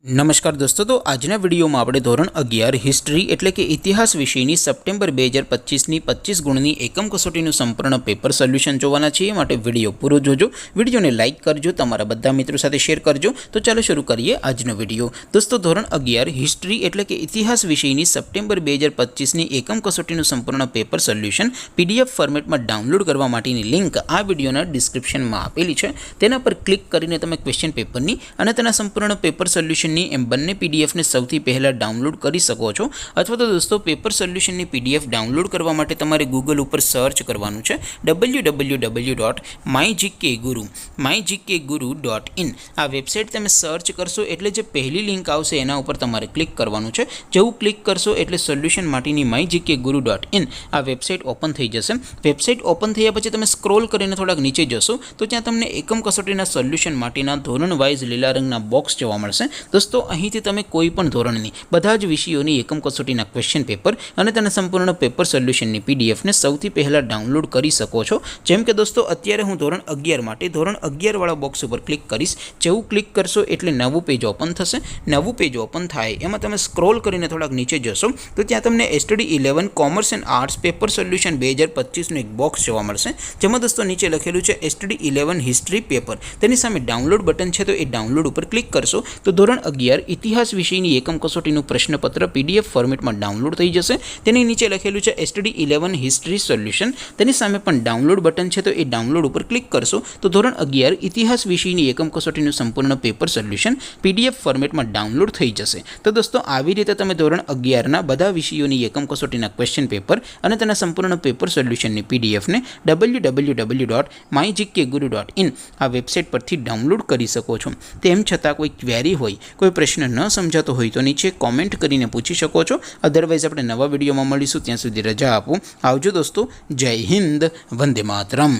નમસ્કાર દોસ્તો, તો આજના વિડીયોમાં આપણે ધોરણ 11 હિસ્ટ્રી એટલે કે ઇતિહાસ વિષયની સપ્ટેમ્બર 2025ની 25 ગુણની એકમ કસોટીનું સંપૂર્ણ પેપર સોલ્યુશન જોવાના છીએ। માટે વિડીયો પૂરો જોજો, વિડીયોને લાઇક કરજો, તમારા બધા મિત્રો સાથે શેર કરજો। તો ચાલો શરૂ કરીએ આજનો વિડીયો। દોસ્તો, ધોરણ 11 હિસ્ટ્રી એટલે કે ઇતિહાસ વિષયની સપ્ટેમ્બર 2025ની એકમ કસોટીનું સંપૂર્ણ પેપર સોલ્યુશન PDF ફોર્મેટમાં ડાઉનલોડ કરવા માટેની લિંક આ વિડીયોના ડિસ્ક્રિપ્શનમાં આપેલી છે। તેના પર ક્લિક કરીને તમે ક્વેશ્ચન પેપરની અને તેના સંપૂર્ણ પેપર સોલ્યુશન એમ બંને PDF ને સૌથી પહેલા ડાઉનલોડ કરી શકો છો। અથવા તો દોસ્તો, પેપર સોલ્યુશનની PDF ડાઉનલોડ કરવા માટે તમારે ગૂગલ ઉપર સર્ચ કરવાનું છે www.mygkguru.in। આ વેબસાઇટ તમે સર્ચ કરશો એટલે જે પહેલી લિંક આવશે એના ઉપર તમારે ક્લિક કરવાનું છે। જેવું ક્લિક કરશો એટલે સોલ્યુશન માટેની mygkguru.in આ વેબસાઇટ ઓપન થઈ જશે। વેબસાઇટ ઓપન થયા પછી તમે સ્ક્રોલ કરીને થોડાક નીચે જશો તો ત્યાં તમને એકમ કસોટીના સોલ્યુશન માટેના ધોરણ વાઇઝ લીલા રંગના બોક્સ જોવા મળશે। દોસ્તો, અહીંથી તમે કોઈ પણ ધોરણની બધા જ વિષયોની એકમ કસોટીના ક્વેશ્ચન પેપર અને તેના સંપૂર્ણ પેપર સોલ્યુશનની PDF ને સૌથી પહેલાં ડાઉનલોડ કરી શકો છો। જેમ કે દોસ્તો, અત્યારે હું ધોરણ 11 માટે ધોરણ 11 વાળા બોક્સ ઉપર ક્લિક કરીશ। જેવું ક્લિક કરશો એટલે નવું પેજ ઓપન થશે। નવું પેજ ઓપન થાય એમાં તમે સ્ક્રોલ કરીને થોડાક નીચે જશો તો ત્યાં તમને STD 11 commerce and arts paper solution 2025નું એક બોક્સ જોવા મળશે। જેમાં દોસ્તો નીચે લખેલું છે STD 11 હિસ્ટ્રી પેપર। તેની સામે ડાઉનલોડ બટન છે, તો એ ડાઉનલોડ ઉપર ક્લિક કરશો તો ધોરણ 11 ઇતિહાસ વિષયની એકમ કસોટીનું પ્રશ્નપત્ર PDF ફોર્મેટમાં ડાઉનલોડ થઈ જશે। તેની નીચે લખેલું છે STD 11 હિસ્ટ્રી સોલ્યુશન। તેની સામે પણ ડાઉનલોડ બટન છે, તો એ ડાઉનલોડ ઉપર ક્લિક કરશો તો ધોરણ 11 ઇતિહાસ વિષયની એકમ કસોટીનું સંપૂર્ણ પેપર સોલ્યુશન PDF ફોર્મેટમાં ડાઉનલોડ થઈ જશે। તો દોસ્તો, આવી રીતે તમે ધોરણ 11ના બધા વિષયોની એકમ કસોટીના ક્વેશ્ચન પેપર અને તેના સંપૂર્ણ પેપર સોલ્યુશનની PDF ને www.mygkguru.in આ વેબસાઇટ પરથી ડાઉનલોડ કરી શકો છો। તેમ છતાં કોઈ ક્વેરી હોય, કોઈ પ્રશ્ન ન સમજાતો હોય તો નીચે કોમેન્ટ કરીને પૂછી શકો છો। અધરવાઇઝ આપણે નવા વિડીયોમાં મળીશું, ત્યાં સુધી રજા આપો। આવજો દોસ્તો, જય હિન્દ, વંદે માતરમ।